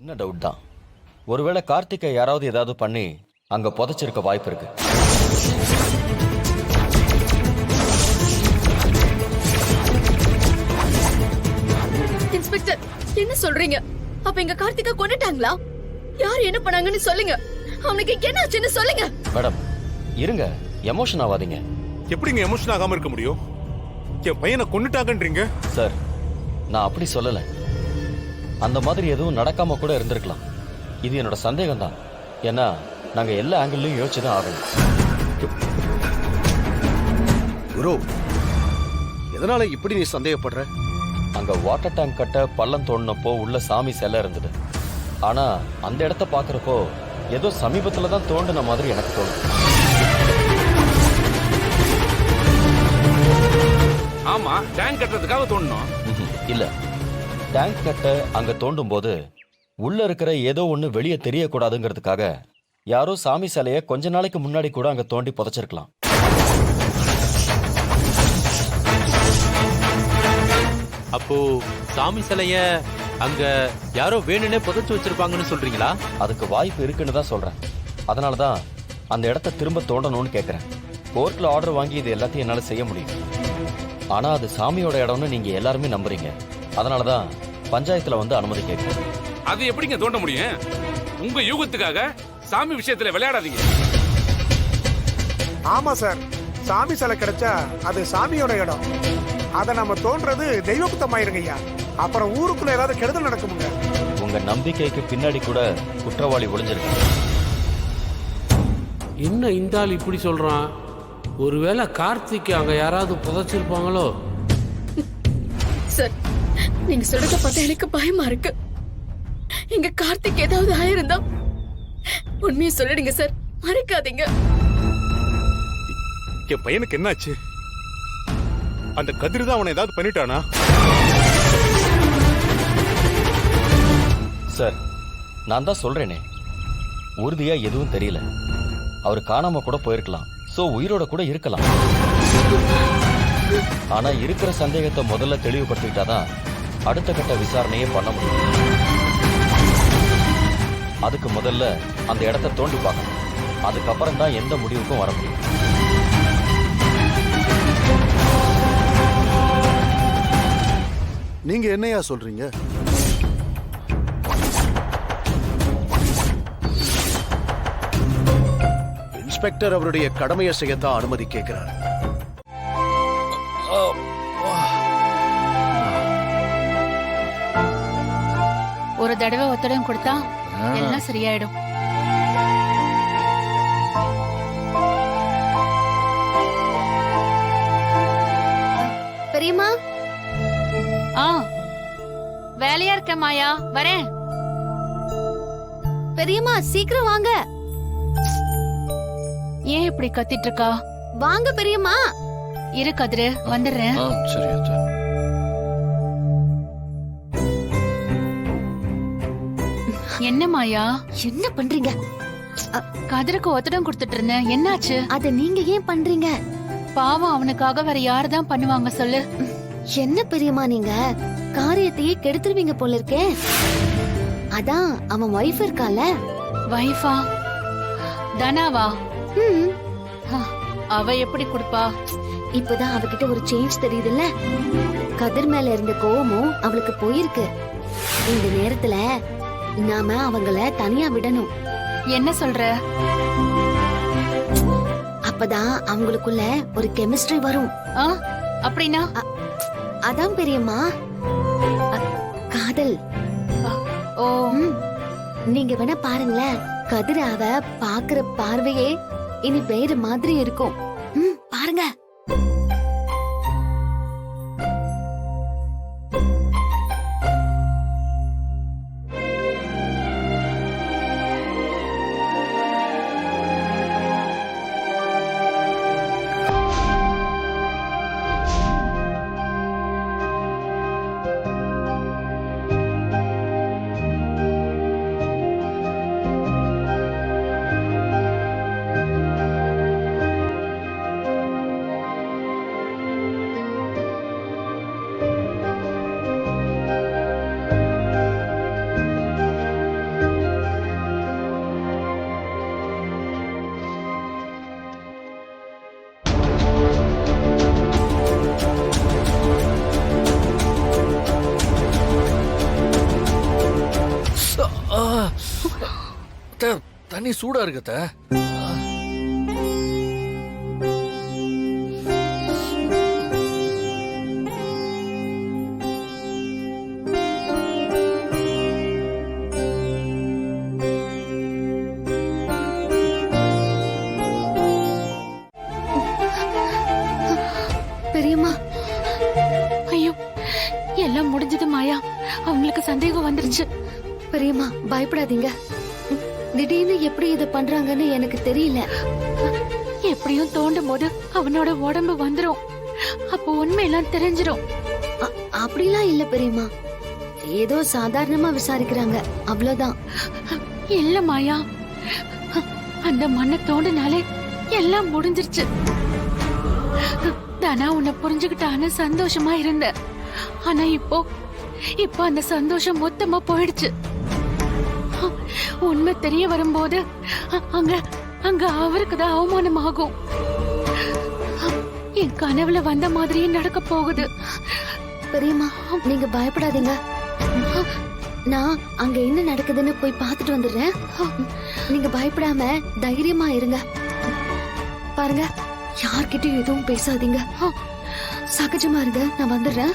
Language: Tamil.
சின்ன டவுட் தான். ஒருவேளை கார்த்திகை யாராவது ஏதாவது பண்ணி அங்க புதைச்சிருக்க வாய்ப்பு இருக்கு. இன்ஸ்பெக்டர், என்ன சொல்றீங்க? அப்ப எங்க கார்த்திகா கொன்னுட்டாங்களா? யார் என்ன பண்ணாங்கன்னு சொல்லுங்க. அவனுக்கு என்ன ஆச்சுன்னு சொல்லுங்க. மேடம் இருங்க, எமோஷன் ஆகாதீங்க. எப்படிங்க எமோஷன் ஆகாம இருக்க முடியும்? என் பையனை கொன்னுட்டாங்கன்றீங்க. சார், நான் அப்படி சொல்லல. அந்த மாதிரி எதுவும் நடக்காம கூட இருந்திருக்கலாம். இது என்னோட சந்தேகம் தான். ஏன்னா நாங்க எல்லா ஆங்கிள்லயும் யோசிச்சுதான் ஆகணும். குரு, எதனால இப்படி நீ சந்தேகப்படுற? அங்க வாட்டர் டேங்க் கட்ட பள்ளம் தோண்டினப்போ உள்ள சாமி சிலை இருந்தது. ஆனா அந்த இடத்த பாக்குறப்போ ஏதோ சமீபத்துல தான் தோண்டின மாதிரி எனக்கு தோணுது. ஆமா, டேங்க் கட்டுறதுக்காக தோண்டணும். இல்ல, டேங்க் கட்ட அங்க தோண்டும் போது உள்ள இருக்கிற ஏதோ ஒண்ணு வெளியே தெரியக்கூடாதுங்கிறதுக்காக யாரோ சாமி சிலைய கொஞ்ச நாளைக்கு முன்னாடி கூட அங்க தோண்டி புதைச்சிருக்கலாம். அப்போ சாமி சிலைய அங்க யாரோ வேணும்னே புதைச்சு வச்சிருப்பாங்கன்னு சொல்றீங்களா? அதுக்கு வாய்ப்பு இருக்குன்னு தான் சொல்றேன். அதனாலதான் அந்த இடத்த திரும்ப தோண்டணும்னு கேட்கிறேன். கோர்ட்ல ஆர்டர் வாங்கி இது எல்லாத்தையும் என்னால செய்ய முடியும். ஆனா அது சாமியோட இடம்னு நீங்க எல்லாருமே நம்புறீங்க. அதனாலதான் பஞ்சாயத்துல வந்து அனுமதி கேட்கிறேன். அது எப்படிங்க தோண்ட முடியும்? உங்க யூகத்துக்காக சாமி விஷயத்துல விளையாடாதீங்க. ஆமா சார், சாமி சிலை கிடைச்சா அது சாமியோட இடம். அதை நம்ம தோன்றது தெய்வ குத்தமாயிருங்க ஐயா. அப்புறம் ஊருக்குள்ள ஏதாவது கெடுதல் நடக்குமுங்க. உங்க நம்பிக்கைக்கு பின்னாடி கூட குற்றவாளி ஒளிஞ்சிருக்கு. என்ன இந்த ஆள் இப்படி சொல்றான்? ஒருவேளை கார்த்திக் அங்க யாராவது புதைச்சிருப்பாங்களோ? சார், நீங்க சொல்றத பார்த்தா எனக்கு பயமா இருக்கு. எங்க கார்த்திக் ஏதாவது ஆயிருந்தா உண்மையை சொல்லிடுங்க சார், மறைக்காதீங்க. என் பையனுக்கு என்னாச்சு? அந்த கதிர் தான் அவனை ஏதாவது பண்ணிட்டானா? சார், நான் தான் சொல்றேனே, உறுதியா எதுவும் தெரியல. அவர் காணாம கூட போயிருக்கலாம். சோ உயிரோட கூட இருக்கலாம். ஆனா இருக்கிற சந்தேகத்தை முதல்ல தெளிவுபடுத்திட்டாதான் அடுத்த கட்ட விசாரணையே பண்ண முடியும். அதுக்கு முதல்ல அந்த இடத்தை தோண்டி பார்க்கணும். அதுக்கப்புறம் தான் எந்த முடிவுக்கும் வர முடியும். நீங்க என்னையா சொல்றீங்க? இன்ஸ்பெக்டர் அவருடைய கடமையை செய்யத்தான் அனுமதி கேட்கிறார். ஒரு தடவை ஒத்தடம் கொடுத்தா எல்லாம் சரியாயிடும். பெரியம்மா, வேலையா இருக்க மாயா, வரேன். பெரியம்மா சீக்கிரம் வாங்க. ஏன் இப்படி கத்திட்டு இருக்கா? வாங்க பெரியம்மா. இரு கதிரு, வந்துடுறேன். என்ன மாயா, என்ன பண்றீங்க? கதிருக்கு ஒத்தடம் கொடுத்துட்டு இருந்தேன். என்னாச்சு? அத நீங்க ஏன் பண்றீங்க? பாவம், அவனுக்காக வேற யாருதான் பண்ணுவாங்க சொல்லு. என்ன பெரியம்மா, நீங்க காரியத்தையே கெடுத்துருவீங்க போல இருக்கே. அதான் அவன் வைஃப் இருக்கால. வைஃபா? தனாவா? அவ எப்படி கொடுப்பா? இப்பதான் அவகிட்ட ஒரு சேஞ்ச் தெரியுதுல்ல. கதிர் மேல இருந்த கோவமும் அவளுக்கு போயிருக்கு. இந்த நேரத்துல நாம அவங்கள தனியா விடணும். என்ன சொல்ற? அப்பதான் அவங்களுக்குள்ள ஒரு கெமிஸ்ட்ரி வரும். அப்படின்னா? அதான் பெரியம்மா, காதல். ஓ, நீங்க வேணா பாருங்களேன். கதிர் அவ பாக்குற பார்வையே இனி வேற மாதிரி இருக்கும். பாருங்க. தண்ணி சூடா இருக்கு அத்தை. பெரியம்மா, ஐயோ எல்லாம் முடிஞ்சது மாயா. அவங்களுக்கு சந்தேகம் வந்துருச்சு. பெரியம்மா பயப்படாதீங்க. திடீர்னு எப்படி இதை பண்றாங்கன்னு எனக்கு தெரியல. எப்படியும் தோண்டும் போது அவனோட உடம்பு வந்துரும். அப்போ உண்மையெல்லாம் தெரிஞ்சிரும். அப்படிலாம் இல்ல பெரியம்மா, ஏதோ சாதாரணமா விசாரிக்கிறாங்க, அவ்வளவுதான். இல்ல மாயா, அந்த மண்ணை தோண்டினாலே எல்லாம் முடிஞ்சிருச்சு. தானா உன்னை புரிஞ்சுக்கிட்டான்னு சந்தோஷமா இருந்த. ஆனா இப்போ அந்த சந்தோஷம் மொத்தமா போயிடுச்சு. உண்மை தெரிய வரும்போது அங்க அவருக்கு தான் அவமானம் ஆகும். என் கனவுல வந்த மாதிரியே நடக்க போகுது. பெரியம்மா நீங்க பயப்படாதீங்க. நான் அங்க என்ன நடக்குதுன்னு போய் பார்த்துட்டு வந்துடுறேன். நீங்க பயப்படாம தைரியமா இருங்க. பாருங்க, யார்கிட்டயும் எதுவும் பேசாதீங்க. சகஜமா இருங்க, நான் வந்துடுறேன்.